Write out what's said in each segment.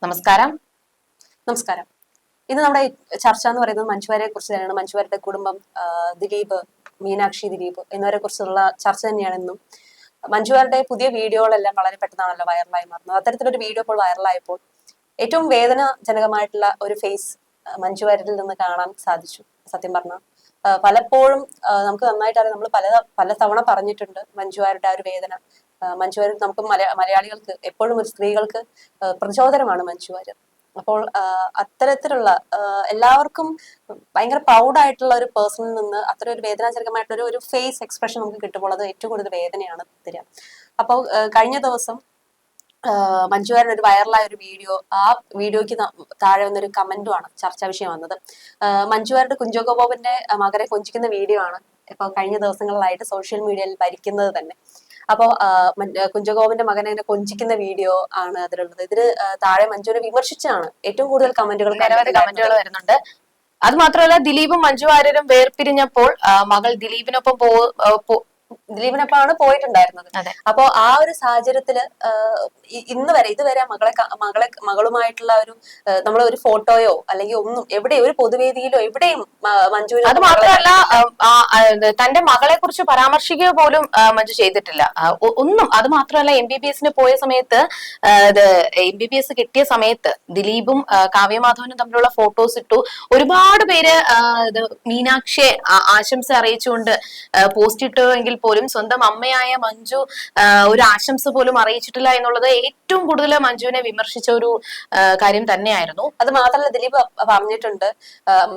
നമസ്കാരം. നമസ്കാരം. ഇന്ന് നമ്മുടെ ചർച്ച എന്ന് പറയുന്നത് മഞ്ജുവാരിയെ കുറിച്ച് തന്നെയാണ്. മഞ്ജുവാരിയുടെ കുടുംബം, ദിലീപ്, മീനാക്ഷി ദിലീപ് എന്നിവരെ കുറിച്ചുള്ള ചർച്ച തന്നെയാണ് ഇന്നും. മഞ്ജുവാരിയുടെ പുതിയ വീഡിയോകളെല്ലാം വളരെ പെട്ടെന്നാണല്ലോ വൈറലായി മാറുന്നത്. അത്തരത്തിലൊരു വീഡിയോ ഇപ്പോൾ വൈറലായപ്പോൾ ഏറ്റവും വേദനാജനകമായിട്ടുള്ള ഒരു ഫേസ് മഞ്ജുവാരിയിൽ നിന്ന് കാണാൻ സാധിച്ചു. സത്യം പറഞ്ഞാൽ പലപ്പോഴും നമുക്ക് നന്നായിട്ട് അറിയാം, നമ്മൾ പല തവണ പറഞ്ഞിട്ടുണ്ട് മഞ്ജുവാരിയുടെ ആ ഒരു വേദന. മഞ്ജുവാര്യർ നമുക്ക് മലയാളികൾക്ക് എപ്പോഴും ഒരു സ്ത്രീകൾക്ക് പ്രചോദനമാണ് മഞ്ജുവാര്യർ. അപ്പോൾ അത്തരത്തിലുള്ള എല്ലാവർക്കും ഭയങ്കര പ്രൗഡായിട്ടുള്ള ഒരു പേഴ്സണിൽ നിന്ന് അത്ര ഒരു വേദനാജനകമായിട്ടുള്ള ഒരു ഫേസ് എക്സ്പ്രഷൻ നമുക്ക് കിട്ടുമ്പോൾ അത് ഏറ്റവും കൂടുതൽ വേദനയാണ് തരിക. അപ്പോൾ കഴിഞ്ഞ ദിവസം മഞ്ജുവാരിയുടെ ഒരു വൈറലായ ഒരു വീഡിയോ, ആ വീഡിയോയ്ക്ക് താഴെ വന്നൊരു കമന്റുമാണ് ചർച്ചാ വിഷയം വന്നത്. മഞ്ജുവാരിയുടെ കുഞ്ചാക്കോ ബോബന്റെ മകനെ കൊഞ്ചിക്കുന്ന വീഡിയോ ആണ് ഇപ്പൊ കഴിഞ്ഞ ദിവസങ്ങളിലായിട്ട് സോഷ്യൽ മീഡിയയിൽ ഭരിക്കുന്നത് തന്നെ. അപ്പോ കുഞ്ചാക്കോബന്റെ മകനെ ഇങ്ങനെ കൊഞ്ചിക്കുന്ന വീഡിയോ ആണ് അതിലുള്ളത്. ഇതിന് താഴെ മഞ്ജുവിനെ വിമർശിച്ചാണ് ഏറ്റവും കൂടുതൽ കമന്റുകൾ വരുന്നുണ്ട്. അത് മാത്രമല്ല, ദിലീപും മഞ്ജു വാര്യരും വേർപിരിഞ്ഞപ്പോൾ മകൾ ദിലീപിനൊപ്പമാണ് പോയിട്ടുണ്ടായിരുന്നത്. അപ്പോ ആ ഒരു സാഹചര്യത്തില് ഇതുവരെ മകളുമായിട്ടുള്ള ഒരു നമ്മൾ ഒരു ഫോട്ടോയോ അല്ലെങ്കിൽ ഒന്നും എവിടെയോ ഒരു പൊതുവേദിയിലോ എവിടെയും മഞ്ജു, അത് മാത്രമല്ല തന്റെ മകളെ കുറിച്ച് പരാമർശിക്കുക പോലും മഞ്ജു ചെയ്തിട്ടില്ല ഒന്നും. അത് മാത്രമല്ല, MBBS പോയ സമയത്ത്, MBBS കിട്ടിയ സമയത്ത് ദിലീപും കാവ്യമാധവനും തമ്മിലുള്ള ഫോട്ടോസ് ഇട്ടു. ഒരുപാട് പേര് മീനാക്ഷിയെ ആശംസ അറിയിച്ചുകൊണ്ട് പോസ്റ്റ് ഇട്ടുവെങ്കിൽ പോലും സ്വന്തം അമ്മയായ മഞ്ജു ഒരു ആശംസ പോലും അറിയിച്ചിട്ടില്ല എന്നുള്ളത് ഏറ്റവും കൂടുതൽ മഞ്ജുവിനെ വിമർശിച്ച ഒരു കാര്യം തന്നെയായിരുന്നു. അത് മാത്രമല്ല, ദിലീപ് പറഞ്ഞിട്ടുണ്ട്,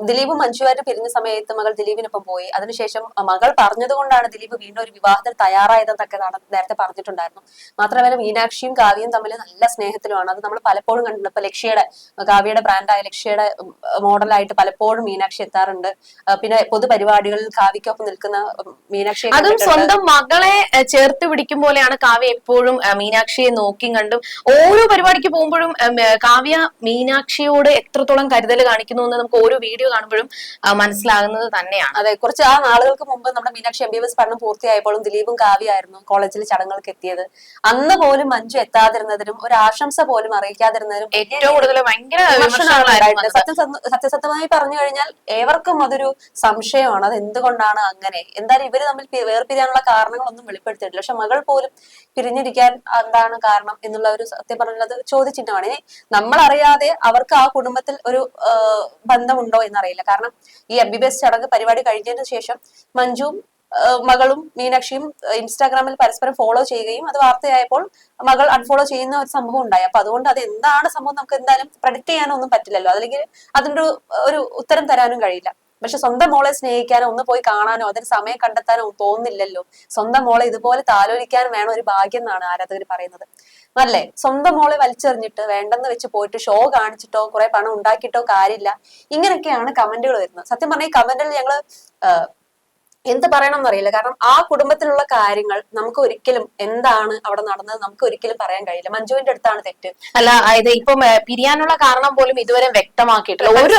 ദിലീപും മഞ്ജുവായിട്ട് പിരിഞ്ഞ സമയത്ത് മകൾ ദിലീപിനൊപ്പം പോയി. അതിനുശേഷം മകൾ പറഞ്ഞതുകൊണ്ടാണ് ദിലീപ് വീണ്ടും ഒരു വിവാഹത്തിൽ തയ്യാറായതെന്നൊക്കെ നേരത്തെ പറഞ്ഞിട്ടുണ്ടായിരുന്നു. മാത്രമല്ല, മീനാക്ഷിയും കാവ്യയും തമ്മിൽ നല്ല സ്നേഹത്തിലുമാണ്. അത് നമ്മൾ പലപ്പോഴും കണ്ടിട്ടുണ്ട്. ഇപ്പൊ കാവ്യയുടെ ബ്രാൻഡായ ലക്ഷ്യയുടെ മോഡലായിട്ട് പലപ്പോഴും മീനാക്ഷി എത്താറുണ്ട്. പിന്നെ പൊതുപരിപാടികളിൽ കാവ്യക്കൊപ്പം നിൽക്കുന്ന മീനാക്ഷി, അതും സ്വന്തം മകളെ ചേർത്ത് പിടിക്കും പോലെയാണ് കാവ്യ എപ്പോഴും മീനാക്ഷിയെ നോക്കി കണ്ടും. ഓരോ പരിപാടിക്ക് പോകുമ്പോഴും കാവ്യ മീനാക്ഷിയോട് എത്രത്തോളം കരുതൽ കാണിക്കുന്നു എന്ന് നമുക്ക് ഓരോ വീഡിയോ കാണുമ്പോഴും മനസ്സിലാകുന്നത് തന്നെയാണ്. അതെ, കുറച്ച് നാളുകൾക്ക് മുമ്പ് നമ്മുടെ മീനാക്ഷി MBBS പഠനം പൂർത്തിയായപ്പോഴും ദിലീപും കാവ്യായിരുന്നു കോളേജിൽ ചടങ്ങുകൾക്ക് എത്തിയത്. അന്ന് പോലും മഞ്ജു എത്താതിരുന്നതിനും ഒരു ആശംസ പോലും അറിയിക്കാതിരുന്നതിനും ഏറ്റവും കൂടുതൽ ഭയങ്കര സത്യസത്യമായി പറഞ്ഞു കഴിഞ്ഞാൽ ഏവർക്കും അതൊരു സംശയമാണ്. അത് എന്തുകൊണ്ടാണ് അങ്ങനെ? എന്തായാലും ഇവര് തമ്മിൽ വേർപിരിയാനുള്ള കാരണങ്ങളൊന്നും വെളിപ്പെടുത്തിയിട്ടില്ല. പക്ഷെ മകൾ പോലും പിരിഞ്ഞിരിക്കാൻ എന്താണ് കാരണം എന്നുള്ള ഒരു സത്യം പറഞ്ഞത് ചോദ്യചിഹ്നമാണ്. ഇനി നമ്മൾ അറിയാതെ അവർക്ക് ആ കുടുംബത്തിൽ ഒരു ബന്ധമുണ്ടോ എന്നറിയില്ല. കാരണം ഈ MBBS ചടങ്ങ് പരിപാടി കഴിഞ്ഞതിന് ശേഷം മഞ്ജുവും മകളും മീനാക്ഷിയും ഇൻസ്റ്റാഗ്രാമിൽ പരസ്പരം ഫോളോ ചെയ്യുകയും അത് വാർത്തയായപ്പോൾ മകൾ അൺഫോളോ ചെയ്യുന്ന ഒരു സംഭവം ഉണ്ടായി. അപ്പൊ അതുകൊണ്ട് അത് എന്താണ് സംഭവം നമുക്ക് എന്തായാലും പ്രഡിക്ട് ചെയ്യാനൊന്നും പറ്റില്ലല്ലോ, അല്ലെങ്കിൽ അതിന്റെ ഒരു ഉത്തരം തരാനും കഴിയില്ല. പക്ഷെ സ്വന്തം മോളെ സ്നേഹിക്കാനോ ഒന്ന് പോയി കാണാനോ അതിന് സമയം കണ്ടെത്താനോ തോന്നില്ലല്ലോ. സ്വന്തം മോളെ ഇതുപോലെ താലോലിക്കാനും വേണം ഒരു ഭാഗ്യം എന്നാണ് ആരാധകർ പറയുന്നത്. അല്ലേ? സ്വന്തം മോളെ വലിച്ചെറിഞ്ഞിട്ട് വേണ്ടെന്ന് വെച്ച് പോയിട്ട് ഷോ കാണിച്ചിട്ടോ കുറെ പണം ഉണ്ടാക്കിയിട്ടോ കാര്യമില്ല. ഇങ്ങനെയൊക്കെയാണ് കമന്റുകൾ വരുന്നത്. സത്യം പറഞ്ഞ ഈ കമന്റിൽ ഞങ്ങള് എന്ത് പറയണം എന്നറിയില്ല. കാരണം ആ കുടുംബത്തിലുള്ള കാര്യങ്ങൾ നമുക്ക് ഒരിക്കലും എന്താണ് അവിടെ നടന്നത് നമുക്ക് ഒരിക്കലും പറയാൻ കഴിയില്ല. മഞ്ജുവിന്റെ അടുത്താണ് തെറ്റ്. അല്ല, ഇത് ഇപ്പം പിരിയാനുള്ള കാരണം പോലും ഇതുവരെ വ്യക്തമാക്കിയിട്ടില്ല.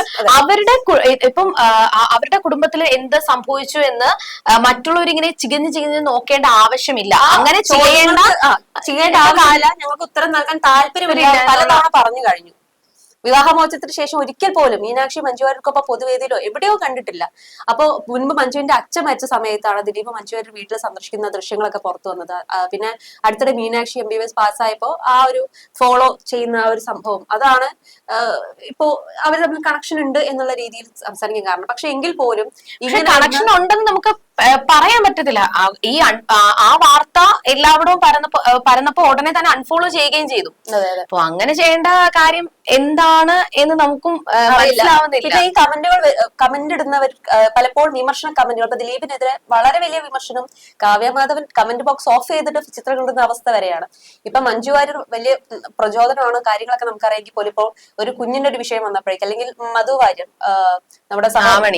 അവരുടെ കുടുംബത്തിൽ എന്ത് സംഭവിച്ചു എന്ന് മറ്റുള്ളവരിങ്ങനെ ചികഞ്ഞ് നോക്കേണ്ട ആവശ്യമില്ല. അങ്ങനെ ചെയ്യേണ്ട ആവശ്യമില്ല. ഞങ്ങൾക്ക് ഉത്തരം നൽകാൻ താല്പര്യമില്ല. പലതവണ പറഞ്ഞു കഴിഞ്ഞു. വിവാഹമോചനത്തിന് ശേഷം ഒരിക്കൽ പോലും മീനാക്ഷി മഞ്ജുവാര്യർക്കൊപ്പം പൊതുവേദിയിലോ എവിടെയോ കണ്ടിട്ടില്ല. അപ്പൊ മുൻപ് മഞ്ജുവിന്റെ അച്ഛൻ മരിച്ച സമയത്താണ് ദിലീപ് മഞ്ജുവാര്യർ വീട്ടിൽ സന്ദർശിക്കുന്ന ദൃശ്യങ്ങളൊക്കെ പുറത്തു വന്നത്. പിന്നെ അടുത്തിടെ മീനാക്ഷി MBBS പാസ്സായപ്പോ ആ ഒരു ഫോളോ ചെയ്യുന്ന ആ ഒരു സംഭവം, അതാണ് ഇപ്പോ അവർ തമ്മിൽ കണക്ഷൻ ഉണ്ട് എന്നുള്ള രീതിയിൽ സംസാരിക്കാൻ കാരണം. പക്ഷെ എങ്കിൽ പോലും ഇങ്ങനെ കണക്ഷൻ ഉണ്ടെന്ന് നമുക്ക് പറയാൻ പറ്റത്തില്ല. ആ വാർത്ത എല്ലാവരും പരന്നപ്പോ ഉടനെ തന്നെ അൺഫോളോ ചെയ്യുകയും ചെയ്തു. അപ്പൊ അങ്ങനെ ചെയ്യേണ്ട കാര്യം എന്താണ് എന്ന് നമുക്കും മനസ്സിലാവുന്നില്ല. പിന്നെ ഈ കമന്റ് ഇടുന്നവർ പലപ്പോഴും വിമർശന കമന്റുകൾ, ഇപ്പൊ ദിലീപിനെതിരെ വളരെ വലിയ വിമർശനം കാവ്യമാധവൻ കമന്റ് ബോക്സ് ഓഫ് ചെയ്തിട്ട് ചിത്രം ഇടുന്ന അവസ്ഥ വരെയാണ്. ഇപ്പൊ മഞ്ജു വാര്യർ വലിയ പ്രചോദനമാണ്, കാര്യങ്ങളൊക്കെ നമുക്കറിയാമെങ്കിൽ പോലും ഇപ്പോൾ ഒരു കുഞ്ഞിന്റെ ഒരു വിഷയം വന്നപ്പോഴേക്കും, അല്ലെങ്കിൽ മധു വാര്യർ, നമ്മുടെ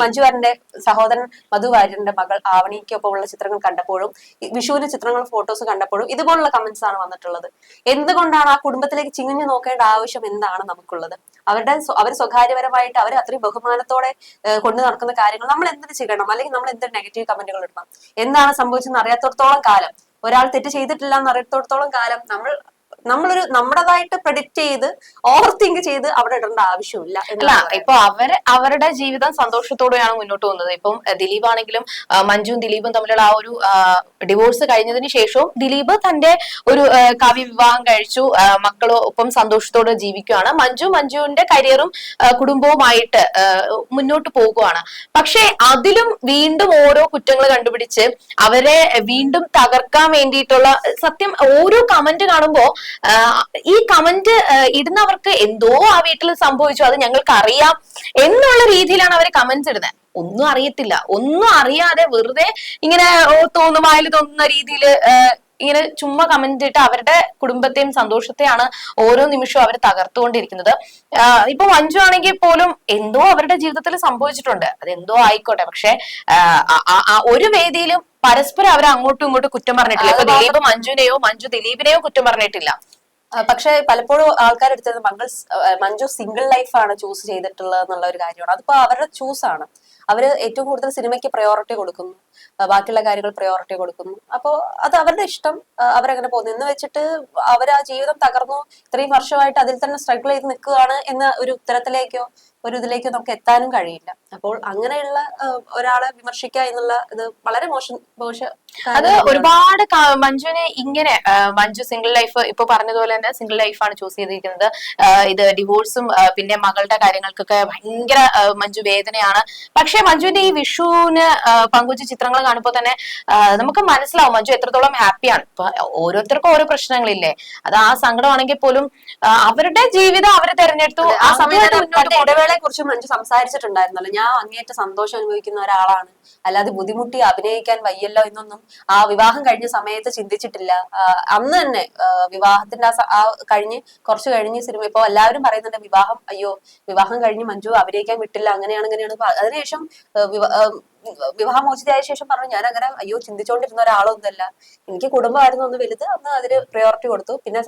മഞ്ജു വാര്യന്റെ സഹോദരൻ മധു വാര്യരുടെ മകൾ ആവണിക്കൊപ്പമുള്ള ചിത്രങ്ങൾ കണ്ടപ്പോഴും വിഷുവിന്റെ ചിത്രങ്ങളും ഫോട്ടോസ് കണ്ടപ്പോഴും ഇതുപോലുള്ള കമന്റ്സ് ആണ് വന്നിട്ടുള്ളത്. എന്തുകൊണ്ടാണ് ആ കുടുംബത്തിലേക്ക് ചിങ്ങിഞ്ഞു നോക്കേണ്ട ആവശ്യം എന്താണ് നമുക്കുള്ളത്? അവർ സ്വകാര്യപരമായിട്ട് അവർ അത്രയും ബഹുമാനത്തോടെ കൊണ്ടു നടക്കുന്ന കാര്യങ്ങൾ നമ്മൾ എന്തിനു ചെയ്യണം? അല്ലെങ്കിൽ നമ്മൾ എന്തൊരു നെഗറ്റീവ് കമന്റുകൾ ഇടണം? എന്താണ് സംഭവിച്ചെന്ന് അറിയാത്തോടത്തോളം കാലം, ഒരാൾ തെറ്റ് ചെയ്തിട്ടില്ല എന്ന് അറിയത്തോടത്തോളം കാലം നമ്മൾ നമ്മുടേതായിട്ട് പ്രഡിക്റ്റ് ചെയ്ത് ഓവർ തിങ്ക് ചെയ്ത് അവിടെ ഇടേണ്ട ആവശ്യമില്ല അല്ല, ഇപ്പൊ അവരുടെ ജീവിതം സന്തോഷത്തോടെയാണ് മുന്നോട്ട് പോകുന്നത്. ഇപ്പം ദിലീപ് ആണെങ്കിലും മഞ്ജുവും ദിലീപും തമ്മിലുള്ള ആ ഒരു ഡിവോഴ്സ് കഴിഞ്ഞതിന് ശേഷവും ദിലീപ് തന്റെ ഒരു കാവ്യ വിവാഹം കഴിച്ചു, മക്കളൊപ്പം സന്തോഷത്തോടെ ജീവിക്കുകയാണ്. മഞ്ജുവിന്റെ കരിയറും കുടുംബവുമായിട്ട് മുന്നോട്ട് പോകുകയാണ്. പക്ഷെ അതിലും വീണ്ടും ഓരോ കുറ്റങ്ങൾ കണ്ടുപിടിച്ച് അവരെ വീണ്ടും തകർക്കാൻ വേണ്ടിയിട്ടുള്ള, സത്യം ഓരോ കമന്റ് കാണുമ്പോ ഈ കമന്റ് ഇടുന്നവർക്ക് എന്തോ ആ വീട്ടിൽ സംഭവിച്ചു, അത് ഞങ്ങൾക്ക് അറിയാം എന്നുള്ള രീതിയിലാണ് അവർ കമന്റ്സ് ഇടുന്നത്. ഒന്നും അറിയത്തില്ല, ഒന്നും അറിയാതെ വെറുതെ ഇങ്ങനെ തോന്നുന്ന വായിൽ തോന്നുന്ന രീതിയിൽ ഇങ്ങനെ ചുമ്മാ കമന്റ് ഇട്ട് അവരുടെ കുടുംബത്തെയും സന്തോഷത്തെയാണ് ഓരോ നിമിഷവും അവർ തകർത്തുകൊണ്ടിരിക്കുന്നത്. ഇപ്പൊ മഞ്ജു ആണെങ്കിൽ പോലും എന്തോ അവരുടെ ജീവിതത്തിൽ സംഭവിച്ചിട്ടുണ്ട്, അതെന്തോ ആയിക്കോട്ടെ. പക്ഷെ ഒരു വേദിയിലും പരസ്പരം അവർ അങ്ങോട്ടും ഇങ്ങോട്ടും കുറ്റം പറഞ്ഞിട്ടില്ല. ഇപ്പൊ ദിലീപ് മഞ്ജുവിനെയോ മഞ്ജു ദിലീപിനെയോ കുറ്റം പറഞ്ഞിട്ടില്ല. പക്ഷെ പലപ്പോഴും ആൾക്കാരെടുത്തത് മഞ്ജു സിംഗിൾ ലൈഫാണ് ചൂസ് ചെയ്തിട്ടുള്ളത് എന്നുള്ള ഒരു കാര്യമാണ്. അതിപ്പോ അവരുടെ ചൂസാണ്. അവര് ഏറ്റവും കൂടുതൽ സിനിമയ്ക്ക് പ്രയോറിറ്റി കൊടുക്കുന്നു, ബാക്കിയുള്ള കാര്യങ്ങൾ പ്രയോറിറ്റി കൊടുക്കുന്നു. അപ്പോൾ അത് അവരുടെ ഇഷ്ടം, അവരങ്ങനെ പോകുന്നു എന്ന് വെച്ചിട്ട് അവർ ആ ജീവിതം തകർന്നു ഇത്രയും വർഷമായിട്ട് അതിൽ തന്നെ സ്ട്രഗിൾ ചെയ്ത് നിൽക്കുകയാണ് എന്ന ഒരു ഉത്തരത്തിലേക്കോ ഒരു ഇതിലേക്കോ നമുക്ക് എത്താനും കഴിയില്ല. അപ്പോൾ അങ്ങനെയുള്ള ഒരാളെ വിമർശിക്കുക എന്നുള്ള ഇത് വളരെ മോശം. അത് ഒരുപാട് മഞ്ജുവിനെ ഇങ്ങനെ മഞ്ജു സിംഗിൾ ലൈഫ് ഇപ്പൊ പറഞ്ഞതുപോലെ തന്നെ സിംഗിൾ ലൈഫാണ് ചൂസ് ചെയ്തിരിക്കുന്നത്. ഇത് ഡിവോഴ്സും പിന്നെ മകളുടെ കാര്യങ്ങൾക്കൊക്കെ ഭയങ്കര മഞ്ജു വേദനയാണ്. പക്ഷെ മഞ്ജുവിന്റെ ഈ വിഷുവിന് പങ്കുവച്ച ചിത്രങ്ങൾ കാണുമ്പോൾ തന്നെ നമുക്ക് മനസ്സിലാവും മഞ്ജു എത്രത്തോളം ഹാപ്പിയാണ്. ഇപ്പൊ ഓരോരുത്തർക്കും ഓരോ പ്രശ്നങ്ങളില്ലേ, അത് ആ സങ്കടമാണെങ്കിൽ പോലും അവരുടെ ജീവിതം അവര് തെരഞ്ഞെടുത്തു. ആ സമയത്ത് ഇടവേളയെ കുറിച്ച് മഞ്ജു സംസാരിച്ചിട്ടുണ്ടായിരുന്നല്ലോ, ഞാൻ അങ്ങേറ്റ സന്തോഷം അനുഭവിക്കുന്ന ഒരാളാണ്, അല്ലാതെ ബുദ്ധിമുട്ടി അഭിനയിക്കാൻ വയ്യല്ലോ എന്നൊന്നും ആ വിവാഹം കഴിഞ്ഞ സമയത്ത് ചിന്തിച്ചിട്ടില്ല. അന്ന് തന്നെ വിവാഹത്തിന്റെ ആ കുറച്ച് കഴിഞ്ഞ് സിനിമ ഇപ്പൊ എല്ലാവരും പറയുന്നുണ്ട് വിവാഹം കഴിഞ്ഞ് മഞ്ജു അഭിനയിക്കാൻ വിട്ടില്ല, അങ്ങനെയാണ് അതിനുശേഷം വിവാഹമോചിതയായ ശേഷം പറഞ്ഞു, ഞാൻ അങ്ങനെ ചിന്തിച്ചുകൊണ്ടിരുന്ന ഒരാളൊന്നുമല്ല, എനിക്ക് കുടുംബമായിരുന്നു ഒന്ന് വലുത്, അന്ന് അതിന് പ്രയോറിറ്റി കൊടുത്തു. പിന്നെ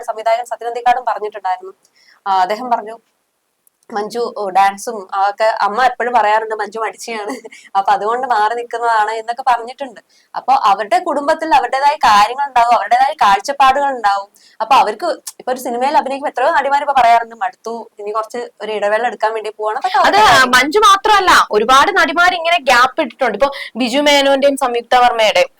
സംവിധായകൻ സത്യനന്ദിക്കാടും പറഞ്ഞിട്ടുണ്ടായിരുന്നു, അദ്ദേഹം പറഞ്ഞു മഞ്ജു ഡാൻസും ഒക്കെ അമ്മ എപ്പോഴും പറയാറുണ്ട് മഞ്ജു മടിച്ചിയാണ്, അപ്പൊ അതുകൊണ്ട് മാറി നിൽക്കുന്നതാണ് എന്നൊക്കെ പറഞ്ഞിട്ടുണ്ട്. അപ്പൊ അവരുടെ കുടുംബത്തിൽ അവരുടേതായ കാര്യങ്ങൾ ഉണ്ടാവും, അവരുടേതായ കാഴ്ചപ്പാടുകൾ ഉണ്ടാവും. അപ്പൊ അവർക്ക് ഇപ്പൊ ഒരു സിനിമയിൽ അഭിനയിക്കുമ്പോൾ എത്രയോ നടിമാർ ഇപ്പൊ പറയാറുണ്ട് മടുത്തു, ഇനി കുറച്ച് ഒരു ഇടവേള എടുക്കാൻ വേണ്ടി പോവാണ്. അത് മഞ്ജു മാത്രമല്ല, ഒരുപാട് നടിമാർ ഇങ്ങനെ ഗ്യാപ്പ് ഇട്ടിട്ടുണ്ട്. ഇപ്പൊ ബിജു മേനോന്റെയും സംയുക്ത വർമ്മയുടെയും.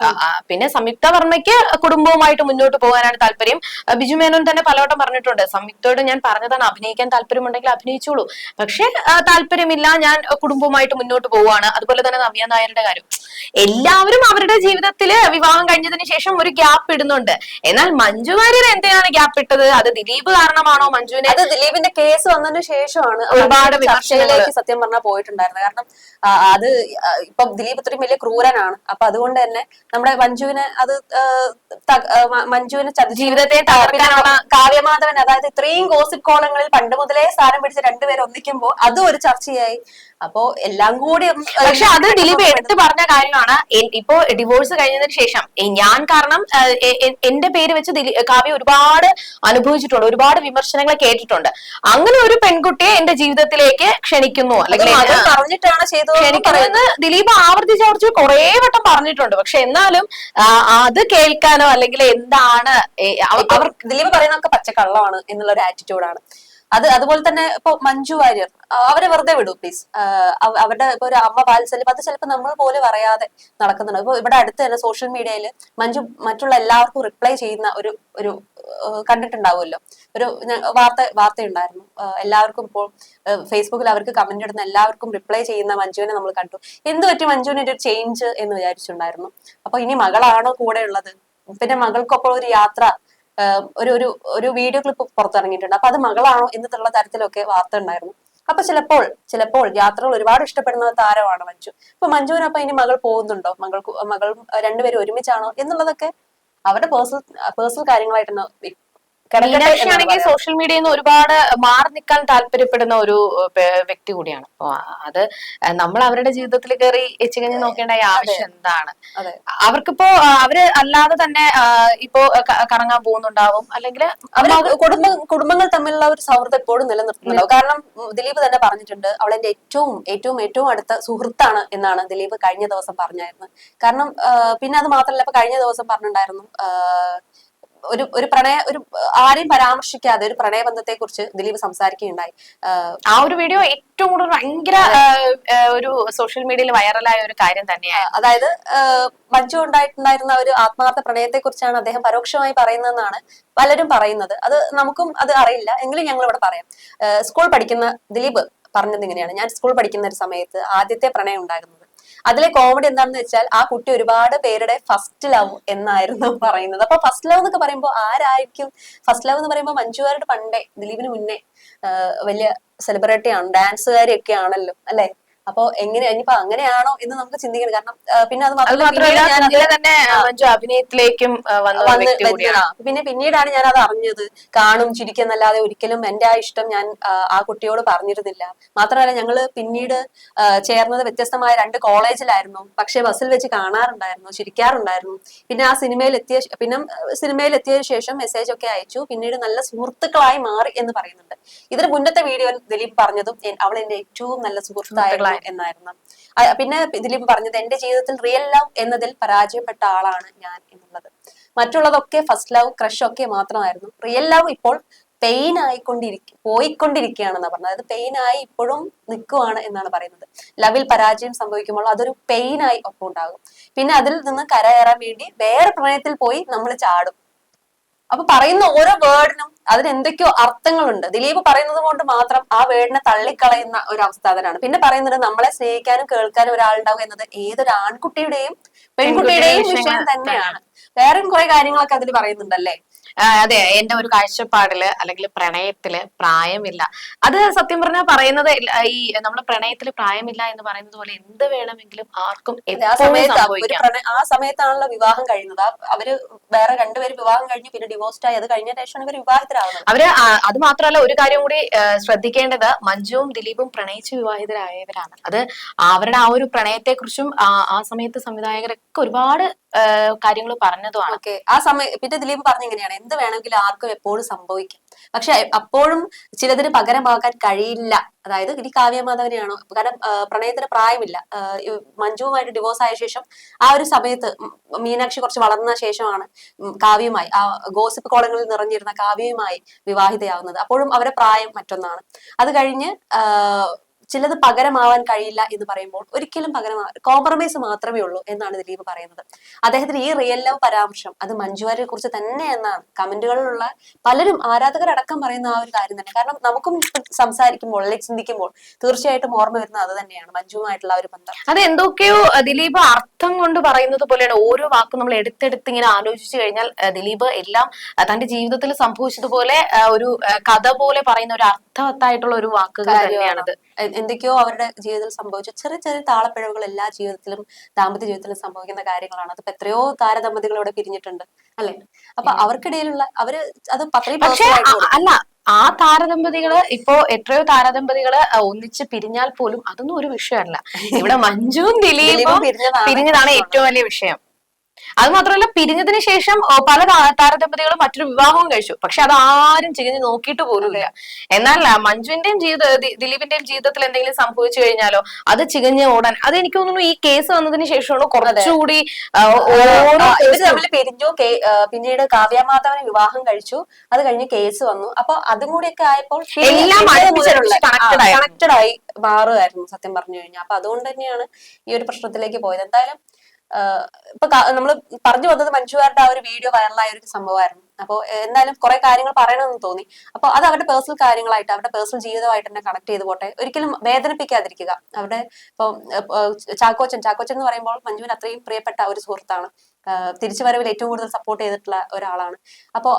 പിന്നെ സംയുക്ത വർമ്മയ്ക്ക് കുടുംബവുമായിട്ട് മുന്നോട്ട് പോകാനാണ് താല്പര്യം. ബിജു മേനോൻ തന്നെ പലവട്ടം പറഞ്ഞിട്ടുണ്ട്, സംയുക്തയോട് ഞാൻ പറഞ്ഞതാണ് അഭിനയിക്കാൻ താല്പര്യമുണ്ടെങ്കിൽ അഭിനയിച്ചോളൂ, പക്ഷെ താല്പര്യമില്ല, ഞാൻ കുടുംബവുമായിട്ട് മുന്നോട്ട് പോവുകയാണ്. അതുപോലെ തന്നെ നവ്യ നായരുടെ കാര്യം, എല്ലാവരും അവരുടെ ജീവിതത്തില് വിവാഹം കഴിഞ്ഞതിന് ശേഷം ഒരു ഗ്യാപ്പ് ഇടുന്നുണ്ട്. എന്നാൽ മഞ്ജു വാര്യർ എന്തിനാണ് ഗ്യാപ്പ് ഇട്ടത്? അത് ദിലീപ് കാരണമാണോ മഞ്ജുവിനെ? അത് ദിലീപിന്റെ കേസ് വന്നതിന് ശേഷമാണ് ഒരുപാട് ചർച്ചയിലേക്ക് സത്യം പറഞ്ഞാൽ പോയിട്ടുണ്ടായിരുന്നത്. കാരണം അത് ഇപ്പൊ ദിലീപ് ഇത്രയും വലിയ ക്രൂരനാണ്. അപ്പൊ അതുകൊണ്ട് തന്നെ നമ്മുടെ മഞ്ജുവിനെ ജീവിതത്തെ കാവ്യമാധവൻ, അതായത് ഇത്രയും ഗോസിപ്പ് കോളങ്ങളിൽ പണ്ട് മുതലേ സ്ഥാനം പിടിച്ച രണ്ടുപേരും ഒന്നിക്കുമ്പോ അതും ഒരു ചർച്ചയായി. അപ്പോ എല്ലാം കൂടി. പക്ഷെ അത് ദിലീപ് എടുത്തു പറഞ്ഞ കാര്യമാണ്. ഇപ്പോ ഡിവോഴ്സ് കഴിഞ്ഞതിന് ശേഷം ഞാൻ കാരണം എന്റെ പേര് വെച്ച് കാവ്യ ഒരുപാട് അനുഭവിച്ചിട്ടുണ്ട്, ഒരുപാട് വിമർശനങ്ങൾ കേട്ടിട്ടുണ്ട്. അങ്ങനെ ഒരു പെൺകുട്ടിയെ എന്റെ ജീവിതത്തിലേക്ക് ക്ഷണിക്കുന്നു അല്ലെങ്കിൽ പറഞ്ഞിട്ടാണ് ക്ഷണിക്കണമെന്ന് ദിലീപ് ആവർത്തിച്ച് കുറെ വട്ടം പറഞ്ഞിട്ടുണ്ട്. പക്ഷെ എന്നാലും അത് കേൾക്കാനോ അല്ലെങ്കിൽ എന്താണ് അവർ ദിലീപ് പറയുന്നതൊക്കെ പച്ചക്കള്ളമാണ് എന്നുള്ള ഒരു ആറ്റിറ്റ്യൂഡാണ്. അതുപോലെ തന്നെ ഇപ്പൊ മഞ്ജു വാര്യർ, അവരെ വെറുതെ വിടൂ പ്ലീസ്. അവരുടെ ഇപ്പൊ ഒരു അമ്മ വാത്സല്യം അത് ചിലപ്പോൾ നമ്മൾ പോലും അറിയാതെ നടക്കുന്നുണ്ട്. ഇപ്പൊ ഇവിടെ അടുത്ത് തന്നെ സോഷ്യൽ മീഡിയയിൽ മഞ്ജു മറ്റുള്ള എല്ലാവർക്കും റിപ്ലൈ ചെയ്യുന്ന ഒരു കണ്ടിട്ടുണ്ടാവുമല്ലോ, ഒരു വാർത്തയുണ്ടായിരുന്നു. എല്ലാവർക്കും ഇപ്പോൾ ഫേസ്ബുക്കിൽ അവർക്ക് കമന്റ് ഇടുന്ന എല്ലാവർക്കും റിപ്ലൈ ചെയ്യുന്ന മഞ്ജുവിനെ നമ്മൾ കണ്ടു. എന്ത് പറ്റി മഞ്ജുവിന് ഒരു ചേഞ്ച് എന്ന് വിചാരിച്ചിട്ടുണ്ടായിരുന്നു. അപ്പൊ ഇനി മകളാണോ കൂടെ ഉള്ളത്? പിന്നെ മകൾക്കൊപ്പം ഒരു യാത്ര, ഒരു വീഡിയോ ക്ലിപ്പ് പുറത്തിറങ്ങിയിട്ടുണ്ട്. അപ്പൊ അത് മകളാണോ എന്നുള്ള തരത്തിലൊക്കെ വാർത്ത ഉണ്ടായിരുന്നു. അപ്പൊ ചിലപ്പോൾ യാത്രകൾ ഒരുപാട് ഇഷ്ടപ്പെടുന്ന താരമാണ് മഞ്ജു. ഇപ്പൊ മഞ്ജുവിനൊപ്പം ഇനി മകൾ പോകുന്നുണ്ടോ, മകൾ രണ്ടുപേരും ഒരുമിച്ചാണോ എന്നുള്ളതൊക്കെ അവരുടെ പേഴ്സണൽ കാര്യങ്ങളായിട്ടാണ്. മീനാക്ഷിയാണെങ്കിൽ സോഷ്യൽ മീഡിയയിൽ നിന്ന് ഒരുപാട് മാറി നിൽക്കാൻ താല്പര്യപ്പെടുന്ന ഒരു വ്യക്തി കൂടിയാണ്. അപ്പൊ അത് നമ്മൾ അവരുടെ ജീവിതത്തിൽ കയറി എച്ചുകഞ്ഞ് നോക്കേണ്ട ആവശ്യം എന്താണ്? അവർക്കിപ്പോ അവര് അല്ലാതെ തന്നെ ഇപ്പോ കറങ്ങാൻ പോകുന്നുണ്ടാവും, അല്ലെങ്കിൽ കുടുംബങ്ങൾ തമ്മിലുള്ള ഒരു സൗഹൃദം എപ്പോഴും നിലനിർത്തുന്നുണ്ടാവും. കാരണം ദിലീപ് തന്നെ പറഞ്ഞിട്ടുണ്ട്, അവളെന്റെ ഏറ്റവും അടുത്ത സുഹൃത്താണ് എന്നാണ് ദിലീപ് കഴിഞ്ഞ ദിവസം പറഞ്ഞായിരുന്നു. കാരണം പിന്നെ അത് മാത്രമല്ല, ഇപ്പൊ കഴിഞ്ഞ ദിവസം പറഞ്ഞിട്ടുണ്ടായിരുന്നു ഒരു ആരെയും പരാമർശിക്കാതെ ഒരു പ്രണയബന്ധത്തെ കുറിച്ച് ദിലീപ് സംസാരിക്കുകയുണ്ടായി. ആ ഒരു വീഡിയോ ഏറ്റവും കൂടുതൽ ഭയങ്കര ഒരു സോഷ്യൽ മീഡിയയിൽ വൈറലായ ഒരു കാര്യം തന്നെയാണ്. അതായത് മഞ്ജു ഉണ്ടായിട്ടുണ്ടായിരുന്ന ഒരു ആത്മാർത്ഥ പ്രണയത്തെ കുറിച്ചാണ് അദ്ദേഹം പരോക്ഷമായി പറയുന്നതെന്നാണ് പലരും പറയുന്നത്. അത് നമുക്കും അത് അറിയില്ല, എങ്കിലും ഞങ്ങൾ ഇവിടെ പറയാം. സ്കൂൾ പഠിക്കുന്ന ദിലീപ് പറഞ്ഞത് ഇങ്ങനെയാണ്: ഞാൻ സ്കൂൾ പഠിക്കുന്ന ഒരു സമയത്ത് ആദ്യത്തെ പ്രണയം ഉണ്ടാകുന്നത്. അതിലെ കോമഡി എന്താണെന്ന് വെച്ചാൽ ആ കുട്ടി ഒരുപാട് പേരുടെ ഫസ്റ്റ് ലവ് എന്നായിരുന്നു പറയുന്നത്. അപ്പൊ ഫസ്റ്റ് ലവ് എന്നൊക്കെ പറയുമ്പോൾ ആരായിരിക്കും ഫസ്റ്റ് ലവ് എന്ന് പറയുമ്പോൾ? മഞ്ജുവാരുടെ പണ്ടേ, ദിലീപിന് മുന്നേ വലിയ സെലിബ്രിറ്റി ആണ്, ഡാൻസുകാരിയൊക്കെ ആണല്ലോ അല്ലെ? അപ്പൊ എങ്ങനെ ഇനിയിപ്പോ അങ്ങനെയാണോ എന്ന് നമുക്ക് ചിന്തിക്കണം. കാരണം പിന്നെ അത് മാത്രമല്ല തന്നെ മഞ്ജു അഭിനയത്തിലേക്കും പിന്നെ പിന്നീടാണ് ഞാൻ അത് അറിഞ്ഞത്. കാണും ചിരിക്കുന്നല്ലാതെ ഒരിക്കലും എന്റെ ആ ഇഷ്ടം ഞാൻ ആ കുട്ടിയോട് പറഞ്ഞിരുന്നില്ല. മാത്രമല്ല ഞങ്ങള് പിന്നീട് ചേർന്നത് വ്യത്യസ്തമായ 2 കോളേജിലായിരുന്നു. പക്ഷെ ബസ്സിൽ വെച്ച് കാണാറുണ്ടായിരുന്നു, ചിരിക്കാറുണ്ടായിരുന്നു. പിന്നെ ആ സിനിമയിൽ എത്തിയ ശേഷം മെസ്സേജ് ഒക്കെ അയച്ചു. പിന്നീട് നല്ല സുഹൃത്തുക്കളായി മാറി എന്ന് പറയുന്നുണ്ട്. ഇതിന് മുന്നത്തെ വീഡിയോയിൽ ദിലീപ് പറഞ്ഞതും അവൾ എന്റെ ഏറ്റവും നല്ല സുഹൃത്തായിരുന്നു എന്നായിരുന്നു. പിന്നെ ദിലീപ് പറഞ്ഞത് എന്റെ ജീവിതത്തിൽ റിയൽ ലവ് എന്നതിൽ പരാജയപ്പെട്ട ആളാണ് ഞാൻ എന്നുള്ളത്. മറ്റുള്ളതൊക്കെ ഫസ്റ്റ് ലവ്, ക്രഷ് ഒക്കെ മാത്രമായിരുന്നു. റിയൽ ലവ് ഇപ്പോൾ പെയിൻ പോയിക്കൊണ്ടിരിക്കുകയാണെന്നാണ് പറഞ്ഞത്. അതായത് പെയിൻ ആയി ഇപ്പോഴും നിൽക്കുവാണ് എന്നാണ് പറയുന്നത്. ലവിൽ പരാജയം സംഭവിക്കുമ്പോൾ അതൊരു പെയിൻ ആയി ഒപ്പം ഉണ്ടാകും. പിന്നെ അതിൽ നിന്ന് കരകയറാൻ വേണ്ടി വേറെ പ്രണയത്തിൽ പോയി നമ്മൾ ചാടും. അപ്പൊ പറയുന്ന ഓരോ വേർഡിനും അതിന് എന്തൊക്കെയോ അർത്ഥങ്ങളുണ്ട്. ദിലീപ് പറയുന്നത് കൊണ്ട് മാത്രം ആ വേർഡിനെ തള്ളിക്കളയുന്ന ഒരു അവസ്ഥ അതിനാണ്. പിന്നെ പറയുന്നത് നമ്മളെ സ്നേഹിക്കാനും കേൾക്കാനും ഒരാളുണ്ടാവുക എന്നത് ഏതൊരു ആൺകുട്ടിയുടെയും പെൺകുട്ടിയുടെയും വിഷയം തന്നെയാണ്. വേറെയും കുറെ കാര്യങ്ങളൊക്കെ അതിൽ പറയുന്നുണ്ടല്ലേ? അതെ, എന്റെ ഒരു കാഴ്ചപ്പാടില് അല്ലെങ്കിൽ പ്രണയത്തില് പ്രായമില്ല. അത് സത്യം പറഞ്ഞാൽ പറയുന്നത് ഈ നമ്മള് പ്രണയത്തില് പ്രായമില്ല എന്ന് പറയുന്നത് പോലെ എന്ത് വേണമെങ്കിലും ആർക്കും ആ സമയത്താണല്ലോ വിവാഹം കഴിയുന്നത്. അവര് വേറെ 2 പേര് വിവാഹം കഴിഞ്ഞ് പിന്നെ ഡിവോഴ്സ്ഡ് ആയി. അത് കഴിഞ്ഞ ശേഷമാണ് ഇവർ വിവാഹിതരാകുന്നത്. അവര് അത് മാത്രമല്ല, ഒരു കാര്യം കൂടി ശ്രദ്ധിക്കേണ്ടത്, മഞ്ജുവും ദിലീപും പ്രണയിച്ച് വിവാഹിതരായവരാണ്. അത് അവരുടെ ആ ഒരു പ്രണയത്തെ കുറിച്ചും ആ സമയത്ത് സംവിധായകരൊക്കെ ഒരുപാട് കാര്യങ്ങൾ പറഞ്ഞതുമാണ്. ആ സമയം പിന്നെ ദിലീപ് പറഞ്ഞിങ്ങനെയാണ്: എന്ത് വേണമെങ്കിലും ആർക്കും എപ്പോഴും സംഭവിക്കാം, പക്ഷെ അപ്പോഴും ചിലതിന് പകരമാകാൻ കഴിയില്ല. അതായത് ഇനി കാവ്യമാധവനെയാണോ? കാരണം പ്രണയത്തിന് പ്രായമില്ല. മഞ്ജുവുമായിട്ട് ഡിവോഴ്സ് ആയ ശേഷം ആ ഒരു സമയത്ത് മീനാക്ഷി കുറച്ച് വളർന്ന ശേഷമാണ് കാവ്യയുമായി, ആ ഗോസിപ്പ് കോളങ്ങളിൽ നിറഞ്ഞിരുന്ന കാവ്യയുമായി വിവാഹിതയാവുന്നത്. അപ്പോഴും അവരുടെ പ്രായം മറ്റൊന്നാണ്. അത് കഴിഞ്ഞ് ചിലത് പകരമാവാൻ കഴിയില്ല എന്ന് പറയുമ്പോൾ ഒരിക്കലും കോംപ്രമൈസ് മാത്രമേ ഉള്ളൂ എന്നാണ് ദിലീപ് പറയുന്നത്. അദ്ദേഹത്തിന് ഈ റിയൽ ലവ് പരാമർശം അത് മഞ്ജുവാരിയെ കുറിച്ച് തന്നെ എന്നാണ് കമന്റുകളിലുള്ള പലരും, ആരാധകരടക്കം പറയുന്ന ആ ഒരു കാര്യം തന്നെ. കാരണം നമുക്കും സംസാരിക്കുമ്പോൾ അല്ലെങ്കിൽ ചിന്തിക്കുമ്പോൾ തീർച്ചയായിട്ടും ഓർമ്മ വരുന്നത് അത് തന്നെയാണ്, മഞ്ജുവുമായിട്ടുള്ള ഒരു ബന്ധം. അത് എന്തൊക്കെയോ ദിലീപ് അർത്ഥം കൊണ്ട് പറയുന്നത് പോലെയാണ്. ഓരോ വാക്കും നമ്മൾ എടുത്തെടുത്ത് ഇങ്ങനെ ആലോചിച്ചു കഴിഞ്ഞാൽ ദിലീപ് എല്ലാം തന്റെ ജീവിതത്തിൽ സംഭവിച്ചതുപോലെ ഒരു കഥ പോലെ പറയുന്ന ഒരു അർത്ഥവത്തായിട്ടുള്ള ഒരു വാക്കുകൾ തന്നെയാണത്. എന്തൊക്കെയോ അവരുടെ ജീവിതത്തിൽ സംഭവിച്ച ചെറിയ ചെറിയ താളപ്പിഴവുകൾ എല്ലാ ജീവിതത്തിലും, ദാമ്പത്യ ജീവിതത്തിലും സംഭവിക്കുന്ന കാര്യങ്ങളാണ്. അതിപ്പോ എത്രയോ താരദമ്പതികളോട് പിരിഞ്ഞിട്ടുണ്ട് അല്ലെ? അപ്പൊ അവർക്കിടയിലുള്ള അത് അല്ല, ആ താരദമ്പതികള് ഇപ്പോ എത്രയോ താരദമ്പതികള് ഒന്നിച്ച് പിരിഞ്ഞാൽ പോലും അതൊന്നും ഒരു വിഷയമല്ല. ഇവിടെ മഞ്ജുവും ദിലീപും പിരിഞ്ഞതാണ് ഏറ്റവും വലിയ വിഷയം. അത് മാത്രമല്ല, പിരിഞ്ഞതിന് ശേഷം പല താരദമ്പതികളും മറ്റൊരു വിവാഹവും കഴിച്ചു. പക്ഷെ അത് ആരും ചികഞ്ഞ് നോക്കിയിട്ട് പോലുമില്ല. എന്നാൽ മഞ്ജുവിന്റെയും ദിലീപിന്റെയും ജീവിതത്തിൽ എന്തെങ്കിലും സംഭവിച്ചു കഴിഞ്ഞാലോ അത് ചികഞ്ഞ് ഓടാൻ, അത് എനിക്ക് തോന്നുന്നു ഈ കേസ് വന്നതിന് ശേഷമാണ് കുറച്ചുകൂടി പിരിഞ്ഞു. പിന്നീട് കാവ്യമാധവനെ വിവാഹം കഴിച്ചു. അത് കഴിഞ്ഞ് കേസ് വന്നു. അപ്പൊ അതും കൂടിയൊക്കെ ആയപ്പോൾ എല്ലാം കണക്റ്റഡ് ആയി മാറുമായിരുന്നു സത്യം പറഞ്ഞു കഴിഞ്ഞാൽ. അപ്പൊ അതുകൊണ്ട് തന്നെയാണ് ഈ ഒരു പ്രശ്നത്തിലേക്ക് പോയത്. എന്തായാലും ഇപ്പൊ നമ്മള് പറഞ്ഞു വന്നത് മഞ്ജുവാരുടെ ആ ഒരു വീഡിയോ വൈറലായ ഒരു സംഭവമായിരുന്നു. അപ്പോൾ എന്തായാലും കുറെ കാര്യങ്ങൾ പറയണമെന്ന് തോന്നി. അപ്പൊ അത് അവരുടെ പേഴ്സണൽ കാര്യങ്ങളായിട്ട്, അവരുടെ പേഴ്സണൽ ജീവിതമായിട്ട് തന്നെ കണക്ട് ചെയ്ത് പോട്ടെ. ഒരിക്കലും വേദനിപ്പിക്കാതിരിക്കുക. അവിടെ ഇപ്പൊ ചാക്കോച്ചൻ എന്ന് പറയുമ്പോൾ മഞ്ജുവിന് അത്രയും പ്രിയപ്പെട്ട ഒരു സുഹൃത്താണ്. തിരിച്ചുവരവിൽ ഏറ്റവും കൂടുതൽ സപ്പോർട്ട് ചെയ്തിട്ടുള്ള ഒരാളാണ്. അപ്പോൾ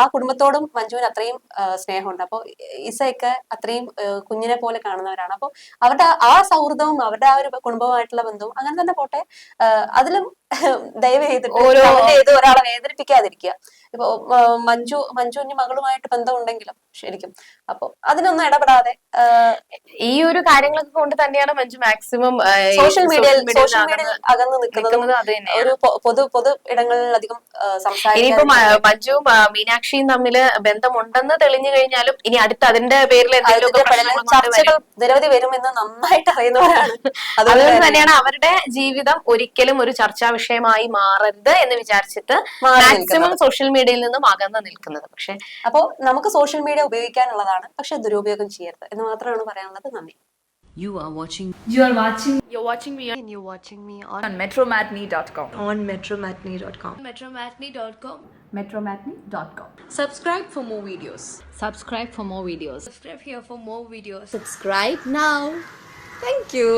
ആ കുടുംബത്തോടും മഞ്ജുവിന് അത്രയും സ്നേഹമുണ്ട്. അപ്പോൾ ഇസയൊക്കെ അത്രയും കുഞ്ഞിനെ പോലെ കാണുന്നവരാണ്. അപ്പോൾ അവരുടെ ആ സൗഹൃദവും അവരുടെ ആ ഒരു കുടുംബവുമായിട്ടുള്ള ബന്ധവും അങ്ങനെ തന്നെ പോട്ടെ. അതിലും ദയവ് ചെയ്തിട്ട് ഒരാളെ വേദനിപ്പിക്കാതിരിക്കുക. ഇപ്പൊ മഞ്ജുവിന്റെ മകളുമായിട്ട് ബന്ധം ഉണ്ടെങ്കിലും ശരിക്കും അപ്പൊ അതിനൊന്നും ഇടപെടാതെ ഈ ഒരു കാര്യങ്ങളൊക്കെ കൊണ്ട് തന്നെയാണ് മഞ്ജു മാക്സിമം സോഷ്യൽ മീഡിയയിൽ അകന്നു നിൽക്കുന്നത്. ഒരു പൊതു ഇടങ്ങളിൽ അധികം ഇനിയിപ്പോ സംസാരിക്കാൻ മഞ്ജുവും മീനാക്ഷിയും തമ്മില് ബന്ധമുണ്ടെന്ന് തെളിഞ്ഞു കഴിഞ്ഞാലും ഇനി അടുത്ത അതിന്റെ പേരിൽ എന്തെങ്കിലുമൊക്കെ പ്രശ്നങ്ങൾ ചർച്ചകൾ നിരവധി വരുമെന്ന് നന്നായിട്ട് അറിയുന്നവരാണ്. അതുകൊണ്ട് തന്നെയാണ് അവരുടെ ജീവിതം ഒരിക്കലും ഒരു ചർച്ചാ വിഷയമായി മാറരുത് എന്ന് വിചാരിച്ചിട്ട് മാക്സിമം സോഷ്യൽ മീഡിയയിൽ നിന്നും അകന്ന് നിൽക്കുന്നത്. പക്ഷെ അപ്പോ നമുക്ക് സോഷ്യൽ മീഡിയ ഉപയോഗിക്കാനുള്ളതാണ്, പക്ഷെ ദുരുപയോഗം ചെയ്യരുത് എന്ന് മാത്രമാണ് പറയാനുള്ളത്. നന്ദി. You are watching me and you're watching me on metromatney.com. on metromatney.com. Metromatney.com. metromatney.com. Subscribe for more videos. Subscribe for more videos. Subscribe here for more videos. Subscribe now. Thank you.